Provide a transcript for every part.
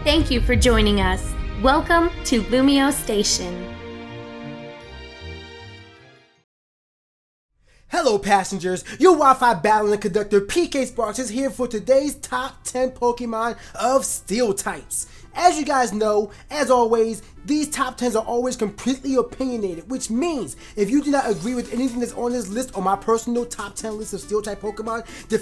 Thank you for joining us. Welcome to LumioStation. Hello passengers, your Wi-Fi battling conductor PKSparkxx is here for today's top 10 Pokemon of Steel types. As you guys know, as always, these top 10s are always completely opinionated, which means if you do not agree with anything that's on this list or my personal top 10 list of Steel-type Pokemon, then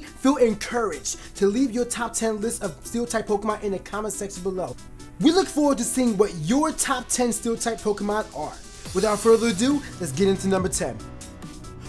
feel encouraged to leave your top 10 list of Steel-type Pokemon in the comment section below. We look forward to seeing what your top 10 Steel-type Pokemon are. Without further ado, let's get into number 10.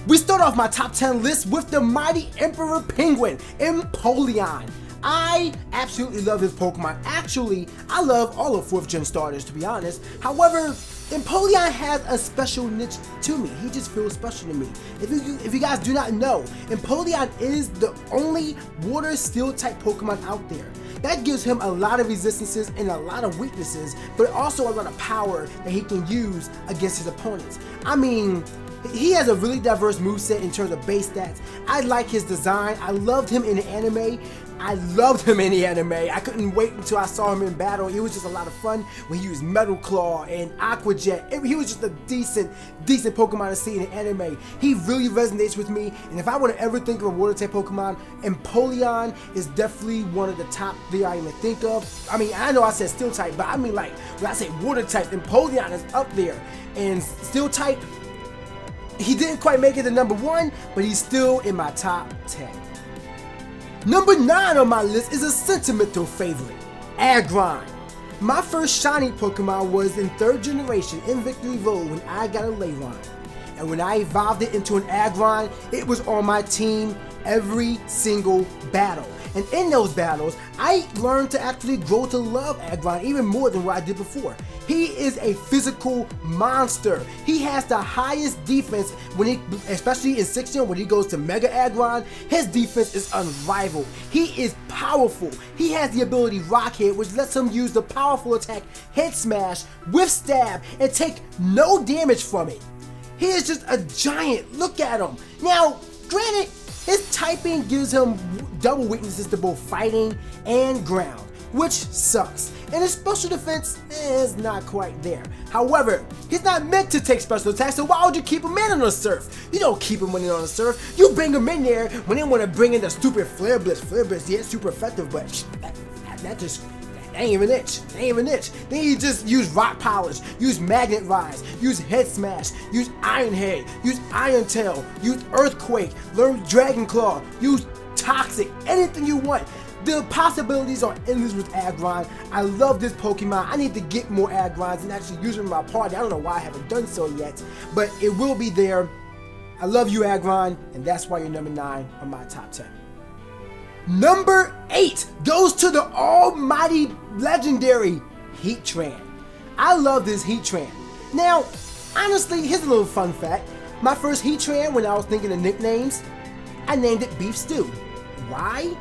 We start off my top 10 list with the mighty Emperor Penguin, Empoleon. I absolutely love this Pokemon. Actually, I love all of 4th gen starters, to be honest. However, Empoleon has a special niche to me. He just feels special to me. If you guys do not know, Empoleon is the only water steel type Pokemon out there. That gives him a lot of resistances and a lot of weaknesses, but also a lot of power that he can use against his opponents. I mean, he has a really diverse moveset in terms of base stats. I like his design. I loved him in the anime. I couldn't wait until I saw him in battle. It was just a lot of fun when he used Metal Claw and Aqua Jet. He was just a decent Pokemon to see in the anime. He really resonates with me, and if I were to ever think of a water type Pokemon, Empoleon is definitely one of the top 3 I even think of. I mean, I know I said steel type, but I mean, like, when I say water type, Empoleon is up there. And steel type, he didn't quite make it to number 1, but he's still in my top 10. Number 9 on my list is a sentimental favorite, Agron. My first shiny Pokemon was in 3rd generation in Victory Road when I got a Leyline. And when I evolved it into an Agron, it was on my team every single battle. And in those battles, I learned to actually grow to love Agron even more than what I did before. He is a physical monster. He has the highest defense especially in 6th gen when he goes to Mega Agron. His defense is unrivaled. He is powerful. He has the ability Rock Hit, which lets him use the powerful attack Head Smash with Stab and take no damage from it. He is just a giant. Look at him. Now, granted, his typing gives him double weaknesses to both fighting and ground, which sucks. And his special defense is not quite there. However, he's not meant to take special attacks, so why would you keep him in on the surf? You don't keep him in on the surf. You bring him in there when they want to bring in the stupid Flare Blitz. Flare Blitz, yeah, it's super effective, but that ain't even itch. Then you just use Rock Polish, use Magnet Rise, use Head Smash, use Iron Head, use Iron Tail, use Earthquake, learn Dragon Claw, use Toxic, anything you want. The possibilities are endless with Agron. I love this Pokemon. I need to get more Agrons and actually use them in my party. I don't know why I haven't done so yet, but it will be there. I love you, Agron, and that's why you're number 9 on my top 10. Number 8 goes to the almighty legendary Heatran. I love this Heatran. Now, honestly, here's a little fun fact. My first Heatran, when I was thinking of nicknames, I named it Beef Stew. Why?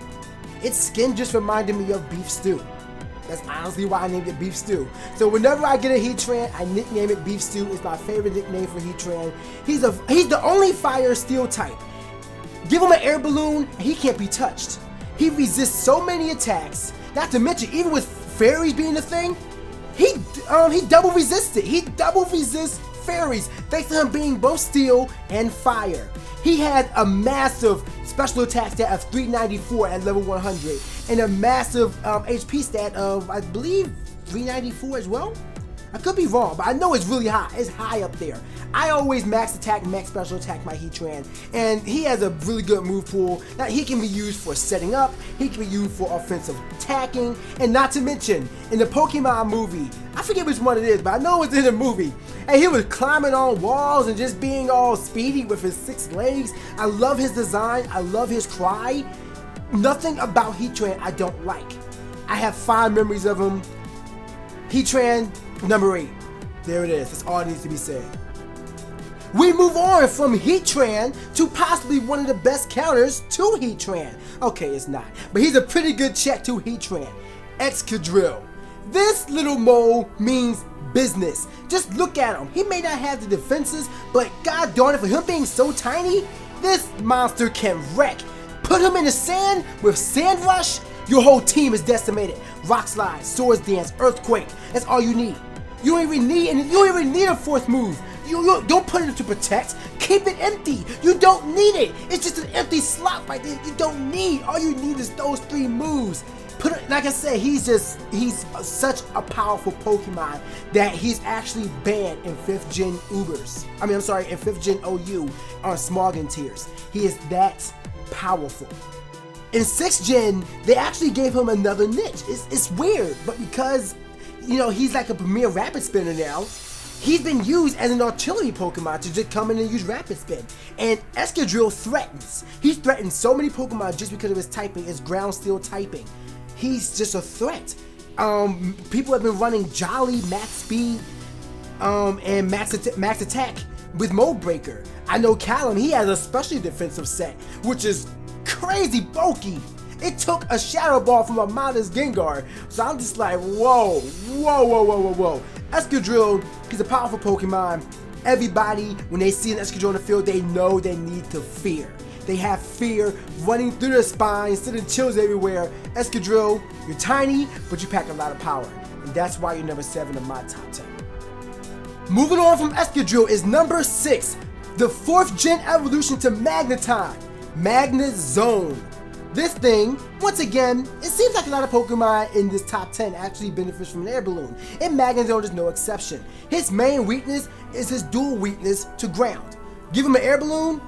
Its skin just reminded me of Beef Stew. That's honestly why I named it Beef Stew. So whenever I get a Heatran, I nickname it Beef Stew. It's my favorite nickname for Heatran. He's the only fire steel type. Give him an air balloon, and he can't be touched. He resists so many attacks. Not to mention, even with fairies being a thing, he double resists it. He double resists fairies thanks to him being both steel and fire. He had a massive special attack stat of 394 at level 100 and a massive HP stat of, I believe, 394 as well. I could be wrong, but I know it's really high. It's high up there. I always max attack, max special attack my Heatran, and he has a really good move pool. Now, he can be used for setting up, he can be used for offensive attacking, and not to mention, in the Pokemon movie, I forget which one it is, but I know it's in the movie, and he was climbing on walls and just being all speedy with his 6 legs. I love his design, I love his cry. Nothing about Heatran I don't like. I have fond memories of him. Heatran, number 8. There it is. That's all that needs to be said. We move on from Heatran to possibly one of the best counters to Heatran. Okay, it's not, but he's a pretty good check to Heatran. Escadrille. This little mole means business. Just look at him. He may not have the defenses, but god darn it, for him being so tiny, this monster can wreck. Put him in the sand with Sand Rush, your whole team is decimated. Rock Slide, Swords Dance, Earthquake. That's all you need. You don't even need a fourth move. You don't put it to protect. Keep it empty. You don't need it. It's just an empty slot right there. You don't need. All you need is those 3 moves. Like I said, he's such a powerful Pokemon that he's actually banned in 5th Gen Ubers. In 5th Gen OU on Smogon tiers. He is that powerful. In 6th Gen, they actually gave him another niche. It's weird, but because he's like a premier Rapid Spinner now, he's been used as an artillery Pokemon to just come in and use Rapid Spin. And Escadrille threatens. He's threatened so many Pokemon just because of his typing, his ground steel typing. He's just a threat. People have been running Jolly, Max Speed, and Max Attack with Mode Breaker. I know Callum, he has a specially defensive set, which is crazy bulky. It took a Shadow Ball from a Modest Gengar. So I'm just like, whoa. Escadrille, he's a powerful Pokemon. Everybody, when they see an Escadrille on the field, they know they need to fear. They have fear running through their spine, sending chills everywhere. Escadrille, you're tiny, but you pack a lot of power. And that's why you're number 7 in my top 10. Moving on from Escadrille is number 6, the 4th Gen evolution to Magneton, Magnezone. This thing, once again, it seems like a lot of Pokemon in this top 10 actually benefits from an air balloon, and Magnezone is no exception. His main weakness is his dual weakness to ground. Give him an air balloon,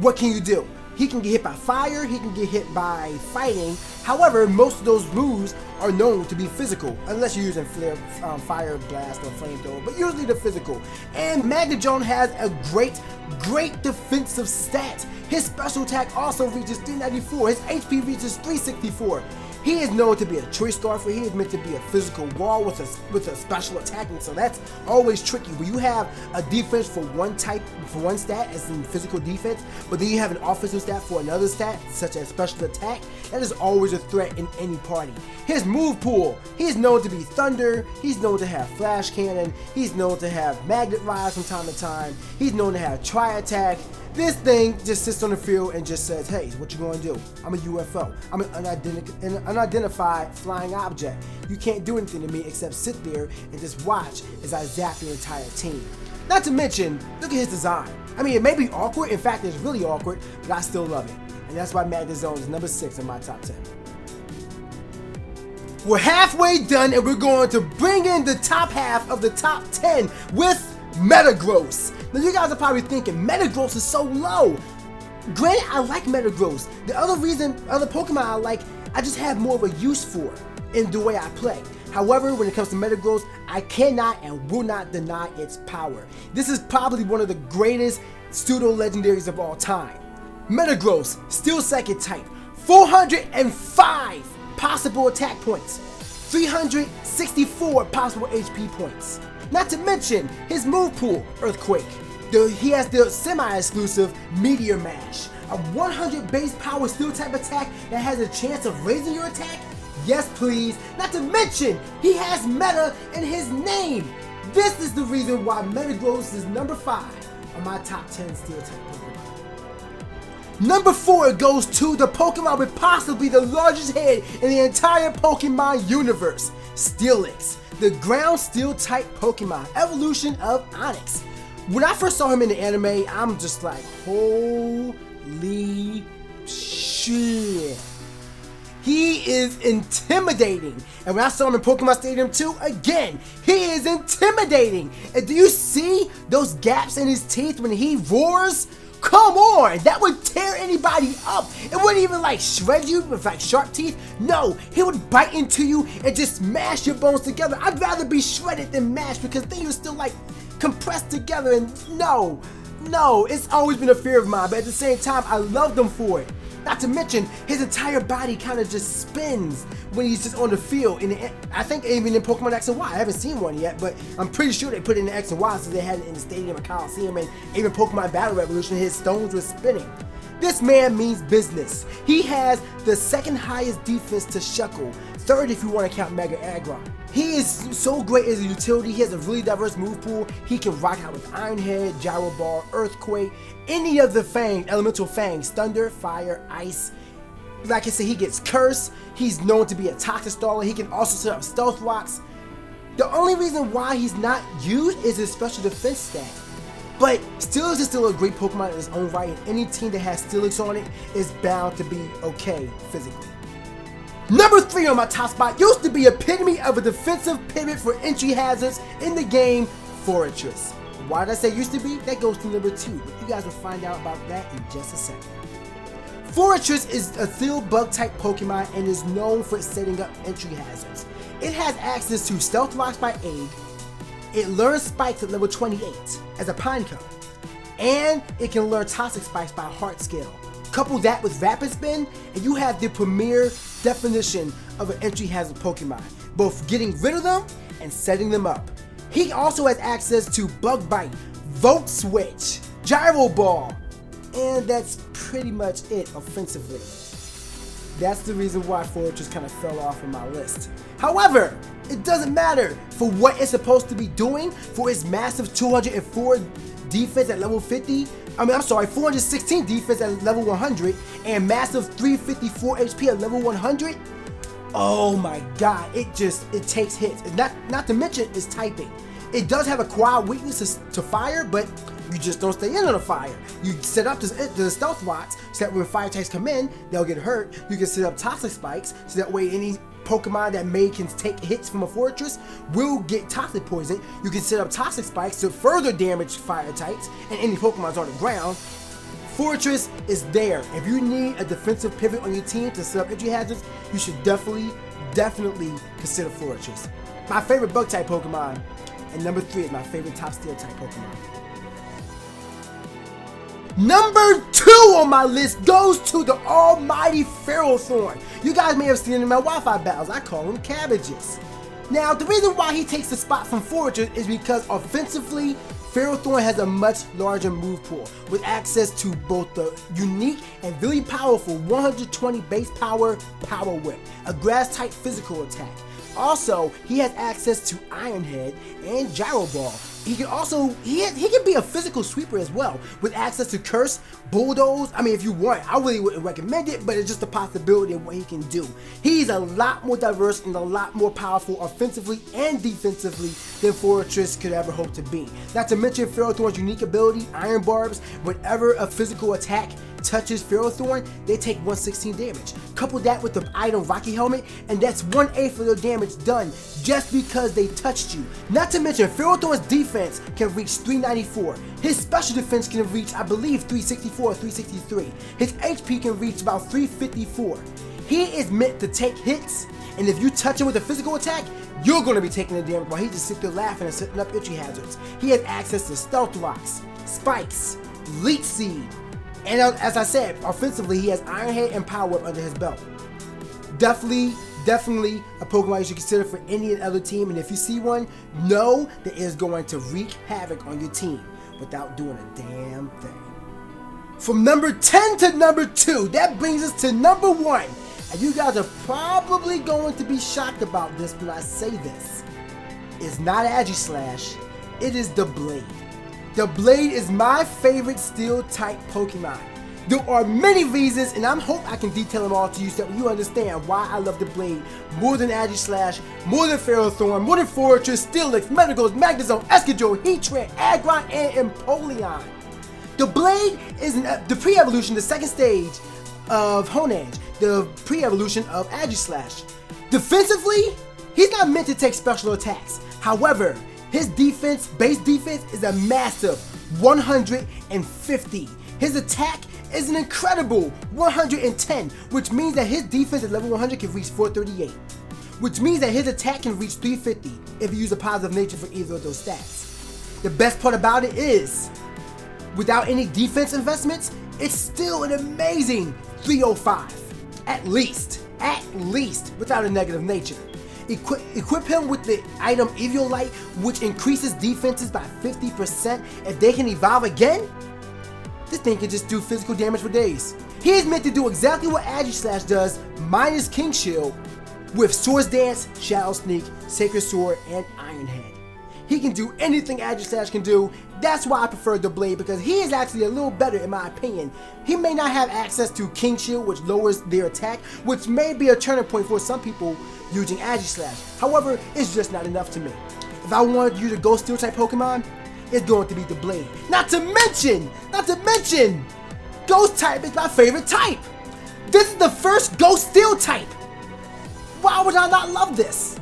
what can you do? He can get hit by fire, he can get hit by fighting. However, most of those moves are known to be physical, unless you're using Fire Blast or Flamethrower, but usually they're physical. And Magnezone has a great defensive stat. His special attack also reaches 394, his HP reaches 364. He is known to be a choice scarfer. He is meant to be a physical wall with a special attacking, so that's always tricky. When you have a defense for one stat, as in physical defense, but then you have an offensive stat for another stat, such as special attack, that is always a threat in any party. His move pool, he's known to be Thunder, he's known to have Flash Cannon, he's known to have Magnet Rise from time to time, he's known to have Tri-Attack. This thing just sits on the field and just says, hey, what you gonna do? I'm a UFO. I'm an unidentified flying object. You can't do anything to me except sit there and just watch as I zap your entire team. Not to mention, look at his design. It may be awkward. In fact, it's really awkward, but I still love it. And that's why Magnezone is number 6 in my top 10. We're halfway done and we're going to bring in the top half of the top 10 with Metagross. Now you guys are probably thinking, Metagross is so low. Granted, I like Metagross. The other Pokemon I like, I just have more of a use for in the way I play. However, when it comes to Metagross, I cannot and will not deny its power. This is probably one of the greatest pseudo-legendaries of all time. Metagross, Steel Psychic type, 405 possible attack points, 364 possible HP points. Not to mention his move pool, Earthquake. He has the semi-exclusive Meteor Mash, a 100 base power Steel-type attack that has a chance of raising your attack. Yes, please. Not to mention, he has Meta in his name. This is the reason why Metagross is number 5 on my top 10 Steel-type Pokemon. Number 4 goes to the Pokemon with possibly the largest head in the entire Pokemon universe, Steelix, the ground Steel-type Pokemon, evolution of Onyx. When I first saw him in the anime, I'm just like, holy shit. He is intimidating. And when I saw him in Pokemon Stadium 2, again, he is intimidating. And do you see those gaps in his teeth when he roars? Come on, that would tear anybody up. It wouldn't even like shred you with like sharp teeth. No, he would bite into you and just smash your bones together. I'd rather be shredded than mashed because then you're still like compressed together. And no, it's always been a fear of mine, but at the same time, I loved him for it. Not to mention, his entire body kind of just spins when he's just on the field. And I think even in Pokemon X and Y, I haven't seen one yet, but I'm pretty sure they put it in the X and Y so they had it in the Stadium of Coliseum, and even Pokemon Battle Revolution, his stones were spinning. This man means business. He has the second highest defense to Shuckle, third if you want to count Mega Agron. He is so great as a utility. He has a really diverse move pool. He can rock out with Iron Head, Gyro Ball, Earthquake, any of the elemental fangs, Thunder, Fire, Ice. Like I said, he gets Curse. He's known to be a Toxic Staller. He can also set up Stealth Rocks. The only reason why he's not used is his special defense stat. But Steelix is still a great Pokemon in its own right, and any team that has Steelix on it is bound to be okay physically. Number 3 on my top spot used to be epitome of a defensive pivot for entry hazards in the game, Forretress. Why did I say used to be? That goes to number 2, but you guys will find out about that in just a second. Forretress is a Steel Bug type Pokemon and is known for setting up entry hazards. It has access to Stealth Rocks by Egg. It learns Spikes at level 28 as a Pinecone, and it can learn Toxic Spikes by Heart Scale. Couple that with Rapid Spin, and you have the premier definition of an entry hazard Pokemon, both getting rid of them and setting them up. He also has access to Bug Bite, Volt Switch, Gyro Ball, and that's pretty much it offensively. That's the reason why Forretress kind of fell off on my list. However, it doesn't matter for what it's supposed to be doing for its massive 204 defense at level 50. 416 defense at level 100 and massive 354 HP at level 100. Oh my god, it takes hits. Not to mention its typing. It does have a quad weakness to fire, but you just don't stay in on the fire. You set up the Stealth Rocks so that when fire attacks come in, they'll get hurt. You can set up Toxic Spikes so that way any Pokemon that can take hits from a Forretress will get Toxic Poison. You can set up Toxic Spikes to further damage fire types and any Pokemon's on the ground. Forretress is there. If you need a defensive pivot on your team to set up entry hazards, you should definitely consider Forretress. My favorite Bug type Pokemon, and number 3 is my favorite top Steel type Pokemon. Number 2 on my list goes to the almighty Ferrothorn. You guys may have seen him in my Wi-Fi battles. I call him Cabbages. Now, the reason why he takes the spot from Forretress is because offensively, Ferrothorn has a much larger move pool with access to both the unique and really powerful 120 base power Power Whip, a grass type physical attack. Also, he has access to Iron Head and Gyro Ball. He can also, he can be a physical sweeper as well, with access to Curse, Bulldoze. I mean, if you want, I really wouldn't recommend it, but it's just a possibility of what he can do. He's a lot more diverse and a lot more powerful offensively and defensively than Forretress could ever hope to be. Not to mention Ferrothorn's unique ability, Iron Barbs. Whenever a physical attack touches Ferrothorn, they take 116 damage. Couple that with the item Rocky Helmet, and that's 1/8 of their damage done just because they touched you. Not to mention Ferrothorn's defense can reach 394. His special defense can reach, I believe, 364 or 363. His HP can reach about 354. He is meant to take hits, and if you touch him with a physical attack, you're going to be taking the damage while he just sits there laughing and setting up entry hazards. He has access to Stealth Rocks, Spikes, Leech Seed, and as I said, offensively, he has Iron Head and Power Whip under his belt. Definitely a Pokemon you should consider for any other team, and if you see one, know that it is going to wreak havoc on your team without doing a damn thing. From number 10 to number 2, that brings us to number 1. And you guys are probably going to be shocked about this when I say this. It's not Aegislash, it is the Blade. The Blade is my favorite Steel-type Pokemon. There are many reasons, and I hope I can detail them all to you so that you understand why I love the Blade more than Aegislash, more than Ferrothorn, more than Forretress, Steelix, Metagross, Magnezone, Escadrille, Heatran, Agron, and Empoleon. The Blade is the pre-evolution, the second stage of Honedge, the pre-evolution of Aegislash. Defensively, he's not meant to take special attacks. However, his defense, base defense, is a massive 150. His attack is an incredible 110, which means that his defense at level 100 can reach 438. Which means that his attack can reach 350 if you use a positive nature for either of those stats. The best part about it is, without any defense investments, it's still an amazing 305. At least, without a negative nature. Equip him with the item Eviolite, which increases defenses by 50% if they can evolve again. This thing can just do physical damage for days. He is meant to do exactly what Aegislash does, minus King Shield, with Swords Dance, Shadow Sneak, Sacred Sword, and Iron Head. He can do anything Agislash can do. That's why I prefer the Blade, because he is actually a little better in my opinion. He may not have access to King Shield, which lowers their attack, which may be a turning point for some people using Agislash. However, it's just not enough to me. If I wanted you to go Steel-Type Pokemon, it's going to be the Blade. Not to mention, Ghost type is my favorite type. This is the first Ghost Steel type. Why would I not love this?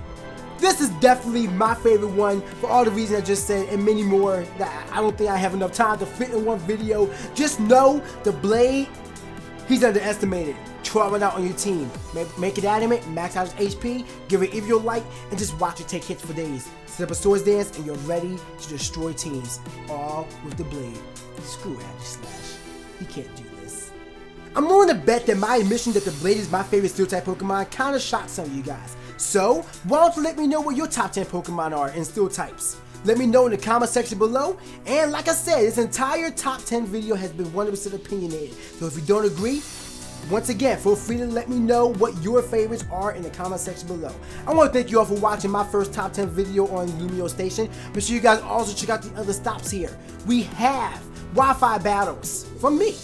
This is definitely my favorite one for all the reasons I just said and many more that I don't think I have enough time to fit in one video. Just know the Blade, he's underestimated. Try one out on your team. Make it adamant, max out his HP, give it Evial Light, and just watch it take hits for days. Set up a Swords Dance and you're ready to destroy teams. All with the Blade. Screw Agislash. He can't do this. I'm willing to bet that my admission that the Blade is my favorite Steel-Type Pokemon kind of shocked some of you guys. So, why don't you let me know what your top 10 Pokemon are in Steel types? Let me know in the comment section below. And like I said, this entire top 10 video has been 100% opinionated. So if you don't agree, once again, feel free to let me know what your favorites are in the comment section below. I want to thank you all for watching my first top 10 video on LumioStation. Make sure you guys also check out the other stops here. We have Wi-Fi battles from me.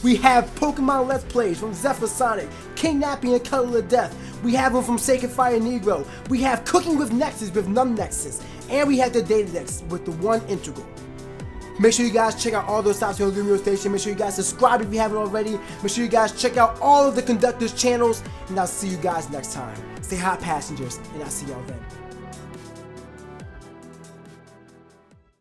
We have Pokemon Let's Plays from Zephyr Sonic, King Nappy and Cuddle of Death. We have them from Sacred Fire Negro. We have Cooking with Nexus with Num Nexus. And we have the Data Dex with the One Integral. Make sure you guys check out all those stops here on LumioStation. Make sure you guys subscribe if you haven't already. Make sure you guys check out all of the Conductor's channels. And I'll see you guys next time. Stay hot, passengers, and I'll see y'all then.